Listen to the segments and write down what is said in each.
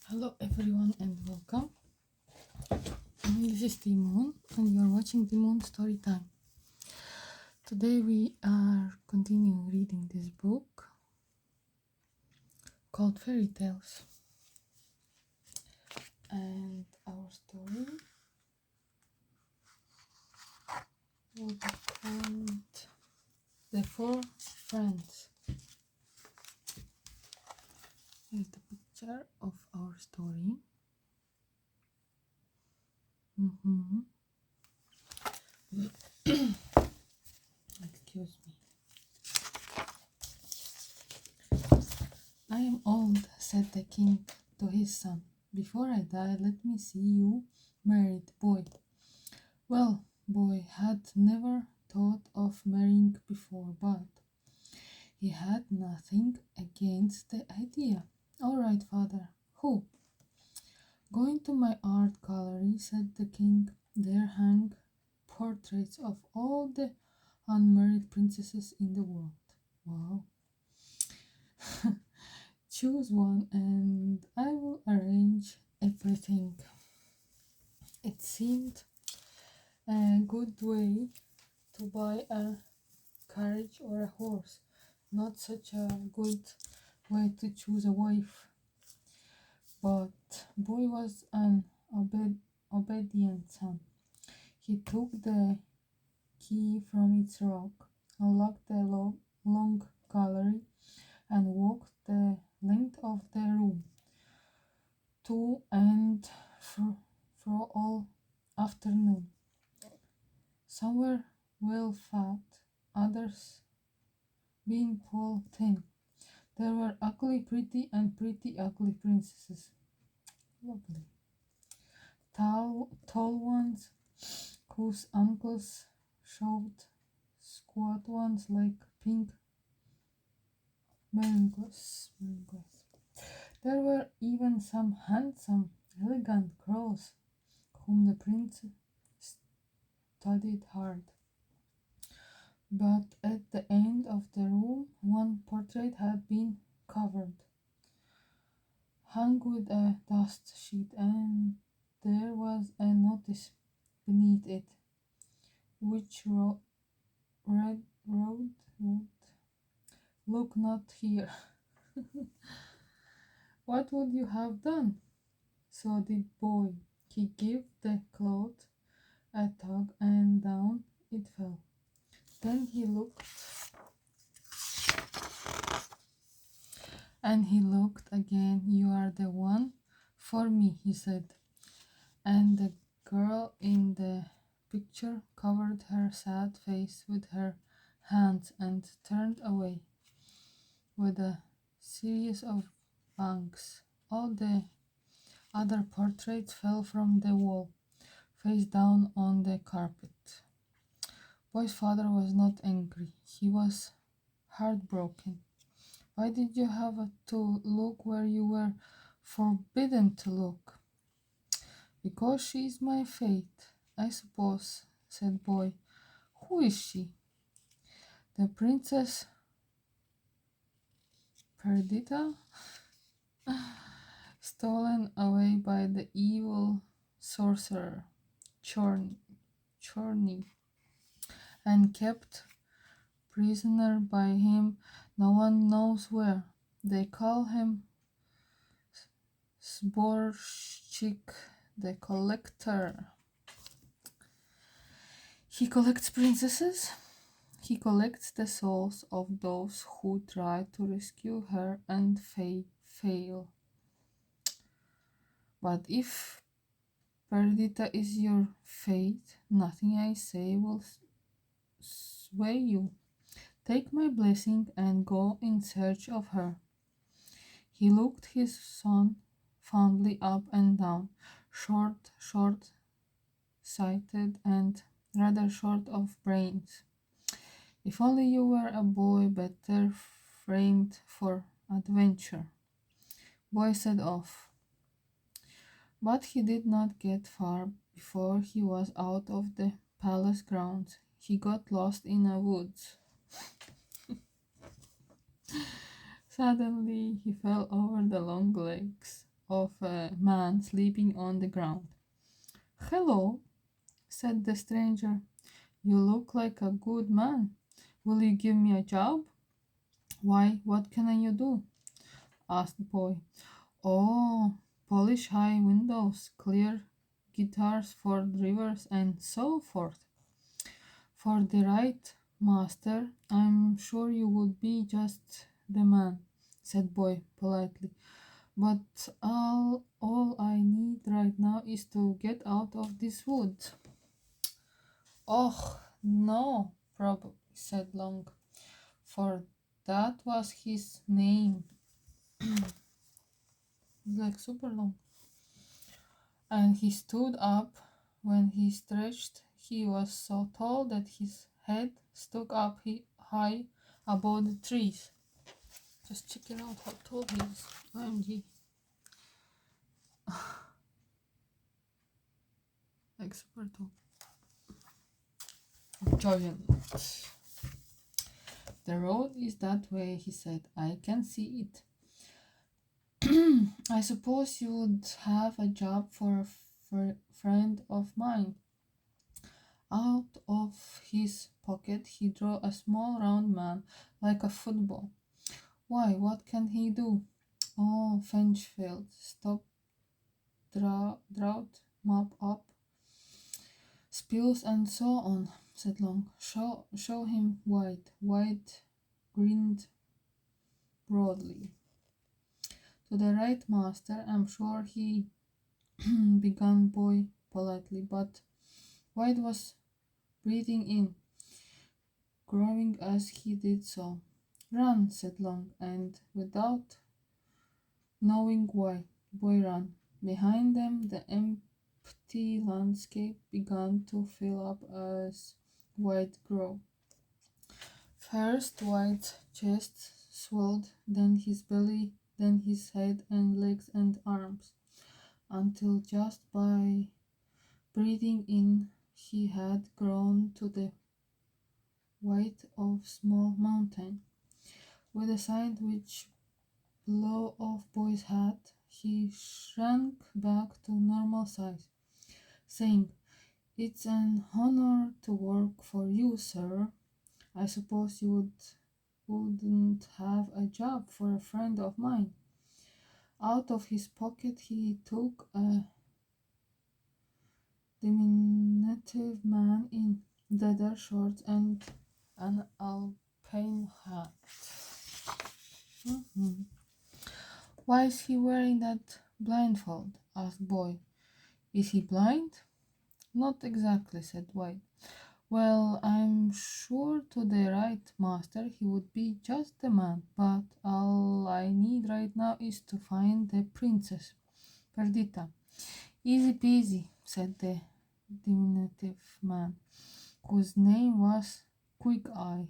Hello everyone and welcome. This is Timon and you're watching Timon Story Time. Today we are continuing reading this book called Fairy Tales. And our story will be called The Four Friends. Here's the picture of our story. Excuse me. I am old, said the king to his son. Before I die, let me see you married, boy. Well, boy had never thought of marrying before, but he had nothing against the idea. All right, father. Who? Going to my art gallery, said the king. There hang portraits of all the unmarried princesses in the world. Wow. Choose one and I will arrange everything. It seemed a good way to buy a carriage or a horse, not such a good way to choose a wife. But boy was an obedient son. He took the key from its lock, unlocked the long gallery, and walked the length of the room, to and fro all afternoon. Some were well fat, others being tall thin. There were ugly pretty and pretty ugly princesses. Lovely. Tall ones whose ankles showed, squat ones like pink merengues. There were even some handsome, elegant girls whom the prince studied hard. But at the end of the room, one portrait had been covered, hung with a dust sheet, and there was a notice beneath it, which read, "Look not here." What would you have done? So did boy. He gave the cloth a tug, and down it fell. Then he looked, and he looked again. "You are the one for me," he said. And the girl in the picture covered her sad face with her hands and turned away with a series of bangs. All the other portraits fell from the wall, face down on the carpet. Boy's father was not angry. He was heartbroken. Why did you have to look where you were forbidden to look? Because she is my fate, I suppose, said Boy. Who is she? The Princess Perdita, stolen away by the evil sorcerer Chorny, and kept prisoner by him no one knows where. They call him Sborchik the Collector. He collects princesses. He collects the souls of those who try to rescue her and fail. But if Perdita is your fate, nothing I say will sway you. Take my blessing and go in search of her. He looked his son fondly up and down, short-sighted and rather short of brains. If only you were a boy better framed for adventure. Boy set off. But he did not get far before he was out of the palace grounds. He got lost in a woods. Suddenly he fell over the long legs of a man sleeping on the ground. Hello, said the stranger. You look like a good man. Will you give me a job? Why, what can you do? Asked the boy. Oh, polish high windows, clear guitars for drivers, and so forth. For the right master, I'm sure you would be just the man, said boy politely. But all I need right now is to get out of this wood. Oh, no, probably, said Long, for that was his name. Like super long. And he stood up. When he stretched, he was so tall that his head stuck up high above the trees. Just checking out how tall he is. OMG. Like super tall. Giant. The road is that way, he said. I can see it. I suppose you would have a job for a friend of mine. Out of his pocket he drew a small round man like a football. Why, what can he do? Oh, Fenchfield, stop drought, mop up, spills and so on, said Long. Show him White. White grinned broadly. To the right, master, I'm sure he began boy politely, but White was breathing in, growing as he did so. Run, said Long, and without knowing why, boy ran. Behind them, the empty landscape began to fill up as White grew. First White's chest swelled, then his belly, then his head and legs and arms, until just by breathing in he had grown to the height of small mountain. With a sandwich blow of boy's hat, he shrank back to normal size, saying, "It's an honor to work for you, sir. I suppose you wouldn't have a job for a friend of mine." Out of his pocket he took a diminutive man in leather shorts and an alpine hat. Mhm. "Why is he wearing that blindfold?" asked Boy. "Is he blind?" "Not exactly," said White. "Well, I'm sure to the right master he would be just the man, but all I need right now is to find the princess, Perdita." "Easy peasy," said the diminutive man, whose name was Quick Eye.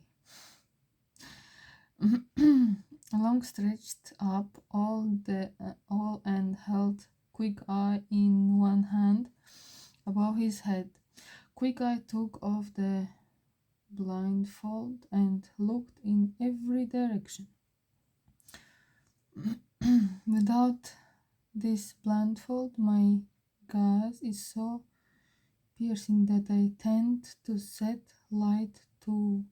Long stretched up all and held Quick Eye in one hand above his head. Quick Eye took off the blindfold and looked in every direction. "Without this blindfold, my gaze is so piercing that I tend to set light to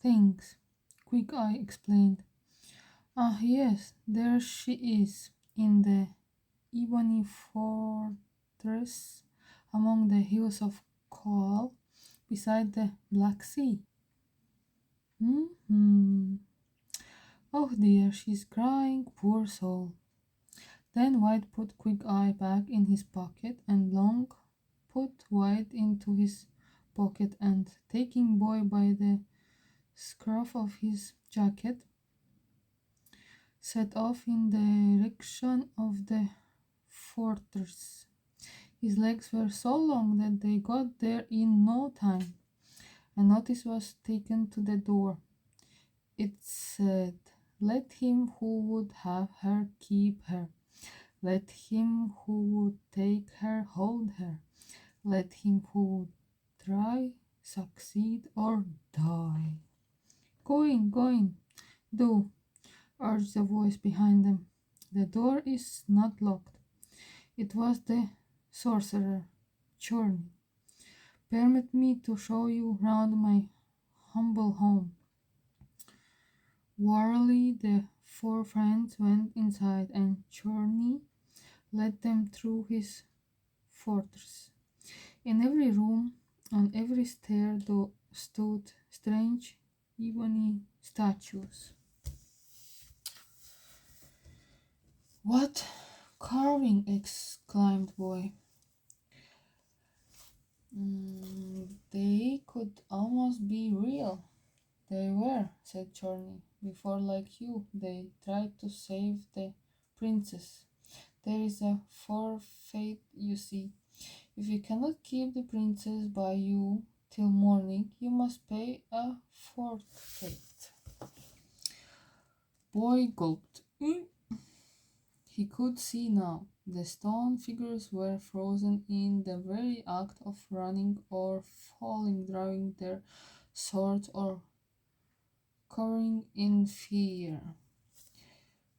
things," Quick Eye explained. "Ah, yes, there she is, in the ebony fortress among the hills of coal beside the Black Sea. Hmm. Oh dear, she's crying, poor soul." Then White put Quick Eye back in his pocket, and Long put White into his pocket, and taking Boy by the scruff of his jacket, set off in the direction of the fortress. His legs were so long that they got there in no time. A notice was taken to the door. It said, "Let him who would have her keep her. Let him who would take her hold her. Let him who would try succeed or die." Go in, do," urged the voice behind them. The door is not locked. It was the sorcerer, Chorny. Permit me to show you round my humble home. Warily the four friends went inside, and Chorny led them through his fortress. In every room, on every stair, stood strange ebony statues. What carving! Exclaimed Boy. They could almost be real. They were, said Chorny. Before, like you, they tried to save the princess. There is a forfeit, you see. If you cannot keep the princess by you till morning, you must pay a forfeit. Boy gulped. He could see now. The stone figures were frozen in the very act of running or falling, drawing their swords or cowering in fear.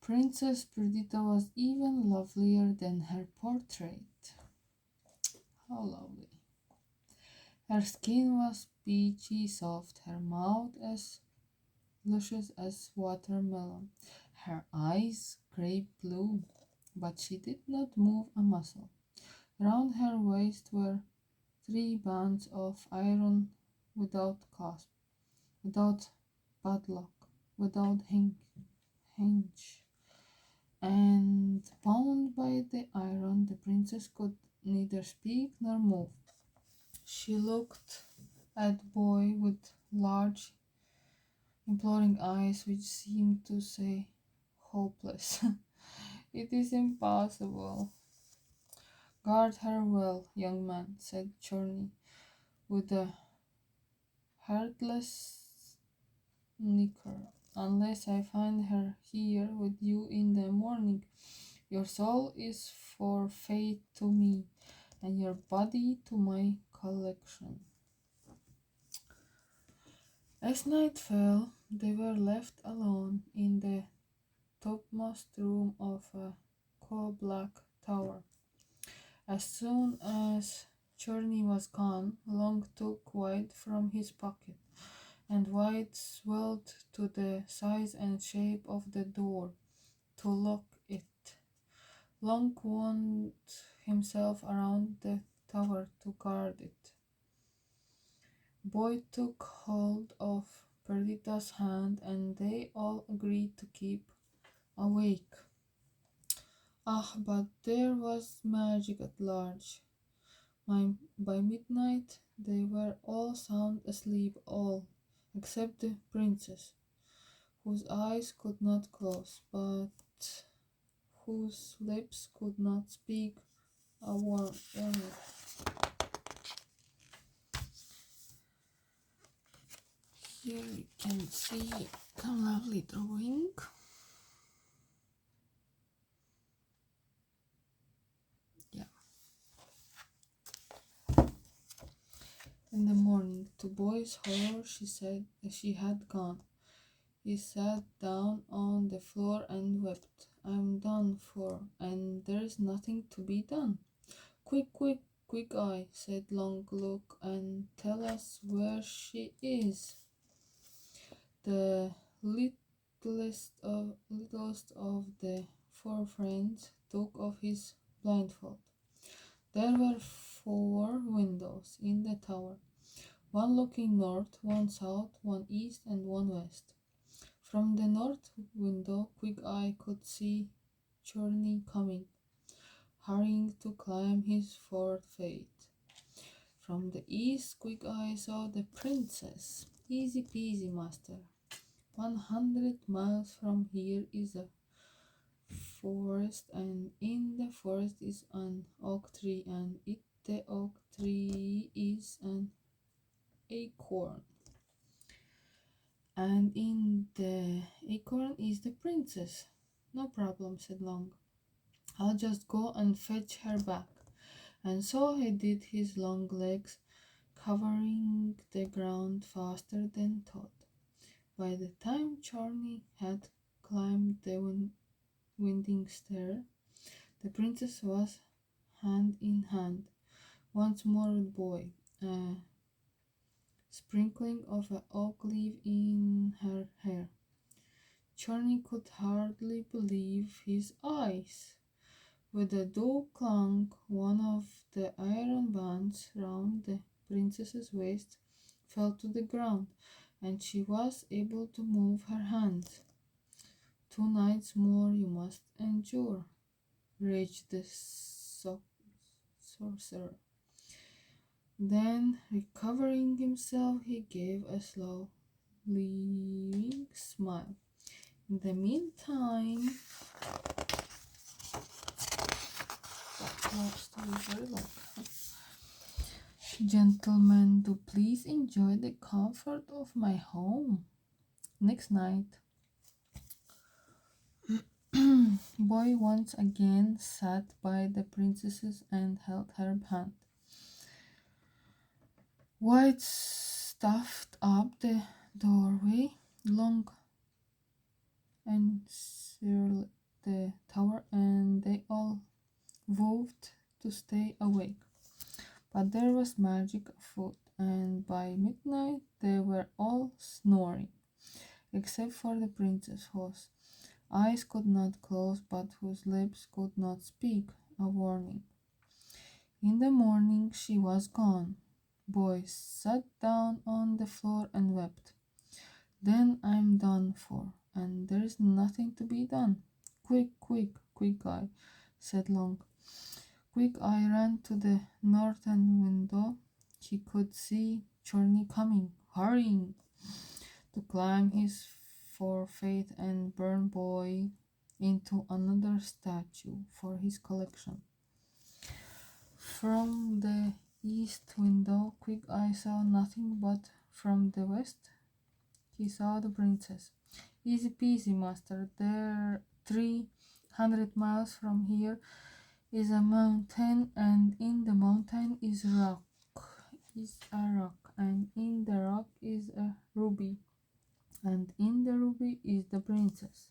Princess Perdita was even lovelier than her portrait. How lovely. Her skin was peachy soft, her mouth as luscious as watermelon, her eyes grape blue, but she did not move a muscle. Round her waist were three bands of iron without clasp, without padlock, without hinge. And bound by the iron, the princess could neither speak nor move. She looked at Boy with large, imploring eyes which seemed to say, hopeless. It is impossible. Guard her well, young man, said Chorny, with a heartless snicker. Unless I find her here with you in the morning, your soul is forfeit to me, and your body to my collection. As night fell, they were left alone in the topmost room of a coal-black tower. As soon as Chorny was gone, Long took White from his pocket, and White swelled to the size and shape of the door to lock it. Long wound himself around the tower to guard it. Boy took hold of Perdita's hand, and they all agreed to keep awake. Ah, but there was magic at large. By midnight they were all sound asleep, all except the princess, whose eyes could not close, but whose lips could not speak a word. Here you can see some lovely drawing. Yeah. In the morning, to Boy's horror, she said she had gone. He sat down on the floor and wept. I'm done for, and there's nothing to be done. Quick, quick, quick eye, said Long, look and tell us where she is. The littlest of the four friends took off his blindfold. There were four windows in the tower, one looking north, one south, one east, and one west. From the north window, Quick Eye could see Chorny coming, hurrying to climb his fourth fate. From the east, Quick Eye saw the princess. Easy peasy, master. 100 miles from here is a forest, and in the forest is an oak tree, and the oak tree is an acorn. And in the acorn is the princess. No problem, said Long. I'll just go and fetch her back. And so he did, his long legs covering the ground faster than thought. By the time Chorny had climbed the winding stair. The princess was hand in hand once more with boy, a sprinkling of a oak leaf in her hair. Charney could hardly believe his eyes. With a dull clunk, one of the iron bands round the princess's waist fell to the ground, and she was able to move her hands. 2 nights more you must endure, raged the sorcerer. Then, recovering himself, he gave a slow, leering smile. In the meantime, that love story is very long. Gentlemen, do please enjoy the comfort of my home. Next night, boy once again sat by the princess and held her hand. White stuffed up the doorway, long and encircled the tower, and they all vowed to stay awake. But there was magic afoot, and by midnight they were all snoring, except for the princess, whose eyes could not close but whose lips could not speak a warning. In the morning she was gone. Boy sat down on the floor and wept. Then I'm done for, and there's nothing to be done. Quick, quick, Quick Eye, said Long. Quick Eye ran to the northern window. He could see Journey coming, hurrying to climb his forfeit and burn Boy into another statue for his collection. From the east window, Quick Eye saw nothing, but from the west he saw the princess. Easy peasy, master. There, 300 miles from here is a mountain, and in the mountain is a rock, and in the rock is a ruby, and in the ruby is the princess.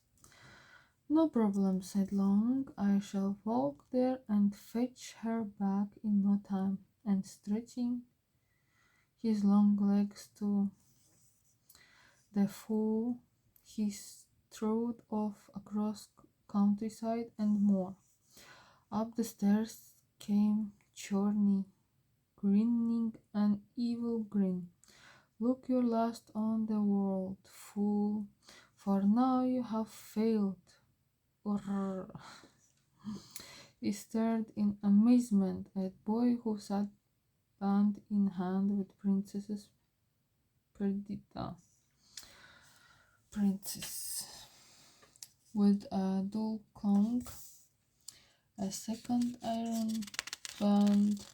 No problem, said Long. I shall walk there and fetch her back in no time. And stretching his long legs to the full, he strode off across countryside and more. Up the stairs came Chorney, grinning an evil grin. Look your last on the world, fool, for now you have failed. Or he stared in amazement at Boy, who sat hand in hand with Princess Perdita. Princess. With a dull clunk, a second iron band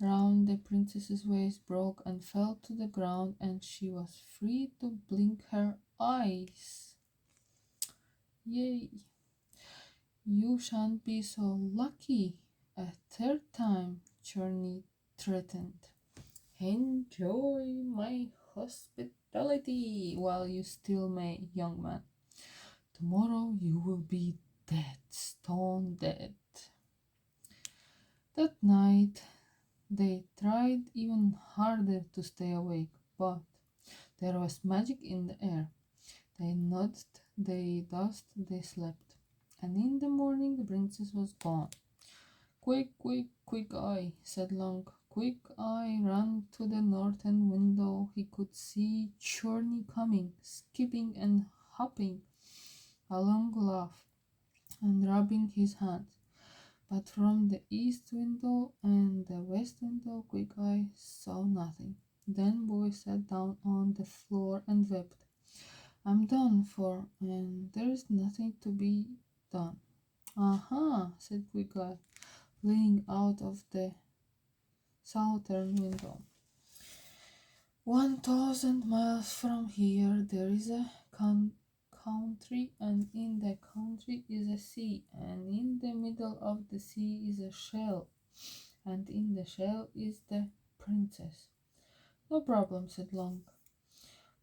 round the princess's waist broke and fell to the ground, and she was free to blink her eyes. Yay! You shan't be so lucky a third time, Journey threatened. Enjoy my hospitality while you still may, young man. Tomorrow you will be dead, stone dead. That night they tried even harder to stay awake, but there was magic in the air. They nodded, they dozed, they slept, and in the morning the princess was gone. Quick, quick, Quick Eye, said Long. Quick Eye ran to the northern window. He could see Journey coming, skipping and hopping along laugh and rubbing his hands. But from the east window and the west window, Quick Eye saw nothing. Then Boy sat down on the floor and wept. I'm done for, and there's nothing to be done. Aha, said Quick Eye, leaning out of the southern window. 1,000 miles from here there is a country, and in the country is a sea, and in the middle of the sea is a shell, and in the shell is the princess. No problem, said Long.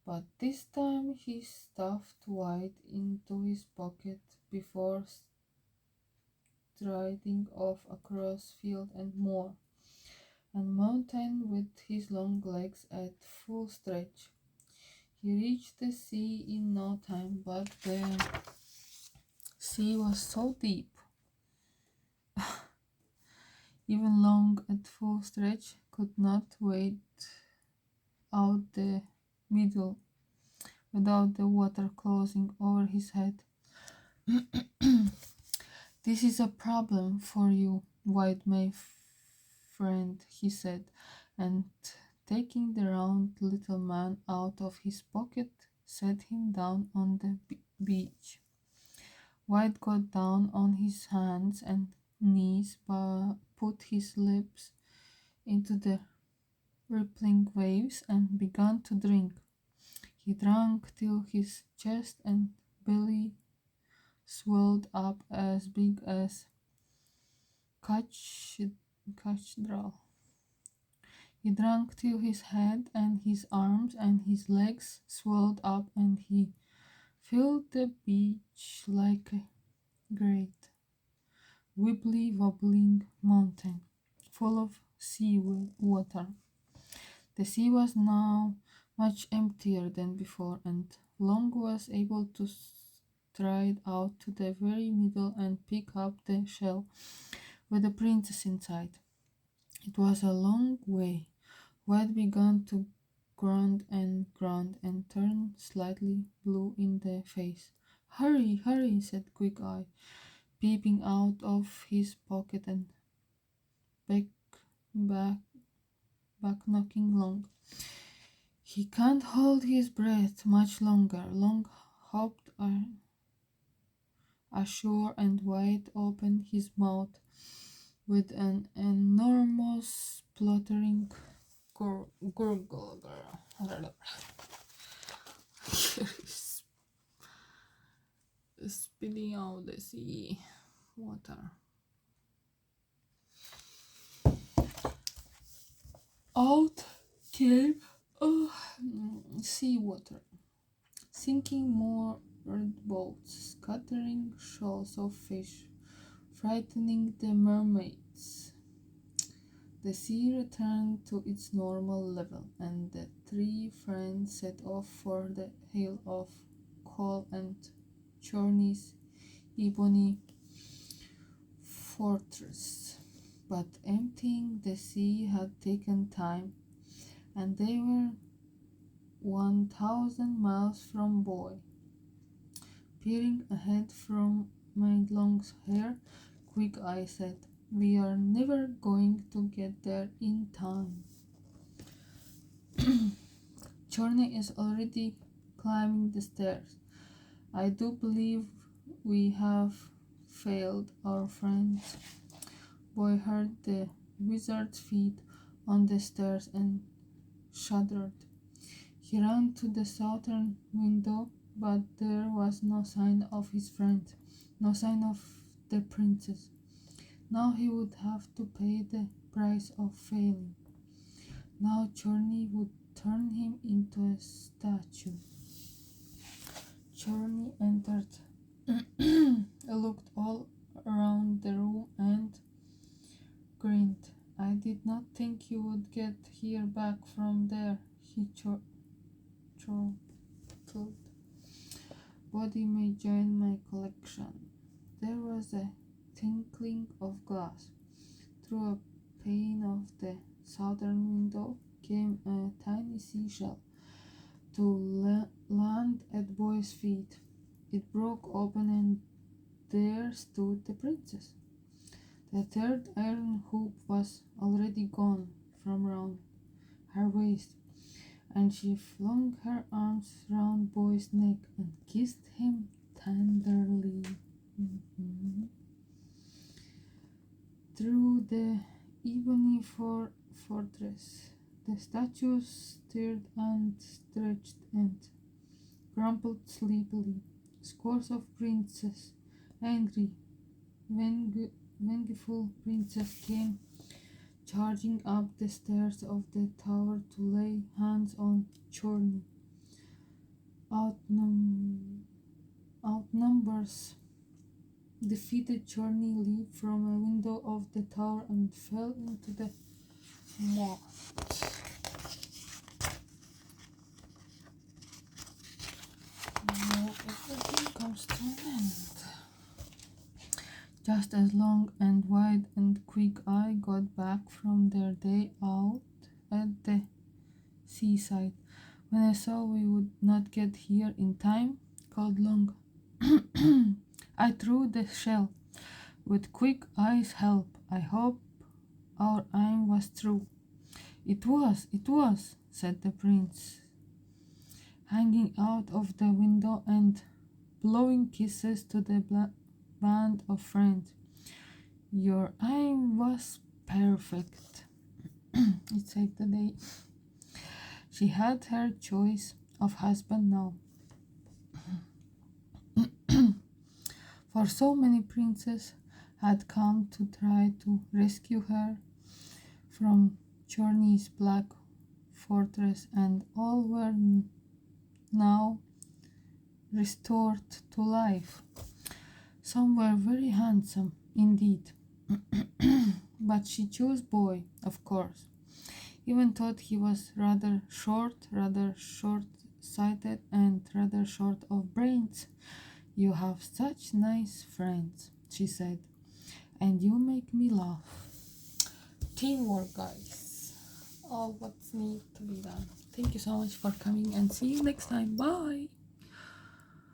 But this time he stuffed White into his pocket before striding off across field and moor and mountain with his long legs at full stretch. He reached the sea in no time, but the sea was so deep, even Long at full stretch could not wade out the middle without the water closing over his head. This is a problem for you, White my friend, he said, and taking the round little man out of his pocket, set him down on the beach. White got down on his hands and knees, but put his lips into the rippling waves and began to drink. He drank till his chest and belly swelled up as big as cathedral. He drank till his head and his arms and his legs swelled up, and he filled the beach like a great wibbly wobbling mountain full of sea water. The sea was now much emptier than before, and Long was able to stride out to the very middle and pick up the shell with the princess inside. It was a long way. White began to grunt and turn slightly blue in the face. Hurry, hurry, said Quick Eye, peeping out of his pocket and back, back, back knocking Long. He can't hold his breath much longer. Long hopped ashore and White opened his mouth with an enormous spluttering gurgle. Spitting out the sea water. Out came sea water, sinking more boats, scattering shoals of fish, frightening the mermaids. The sea returned to its normal level, and the three friends set off for the Hill of Coal and Chorney's ebony fortress. But emptying the sea had taken time, and they were 1,000 miles from Boy. Peering ahead from Long's hair, Quick Eye said, "We are never going to get there in time." Chorney is already climbing the stairs. I do believe we have failed our friends. Boy heard the wizard's feet on the stairs and shuddered. He ran to the southern window, but there was no sign of his friend, no sign of the princess. Now he would have to pay the price of failing. Now Chorney would turn him into a statue. Chorney entered, looked all around the room and grinned. "I did not think you would get here back from there," he chortled. "Body may join my collection." There was a tinkling of glass. Through a pane of the southern window came a tiny seashell to land at Boy's feet. It broke open, and there stood the princess. The third iron hoop was already gone from round her waist, and she flung her arms round Boy's neck and kissed him tenderly. Through the ebony fortress, the statues stirred and stretched and crumpled sleepily. Scores of princes, angry, vengeful princes, came charging up the stairs of the tower to lay hands on Chorney. Outnumbers defeated Journey leaped from a window of the tower and fell into the moat. Now everything comes to an end. Just as Long and Wide and Quick Eye got back from their day out at the seaside. When I saw we would not get here in time, called Long, I threw the shell. With Quick Eye's help, I hope our aim was true. It was, said the prince, hanging out of the window and blowing kisses to the band of friends. Your aim was perfect. It saved the day. She had her choice of husband now. For so many princes had come to try to rescue her from Journey's black fortress, and all were now restored to life. Some were very handsome indeed, but she chose Boy, of course. Even thought he was rather short-sighted, and rather short of brains. You have such nice friends, she said, and you make me laugh. Teamwork, guys. All what's need to be done. Thank you so much for coming, and see you next time. Bye.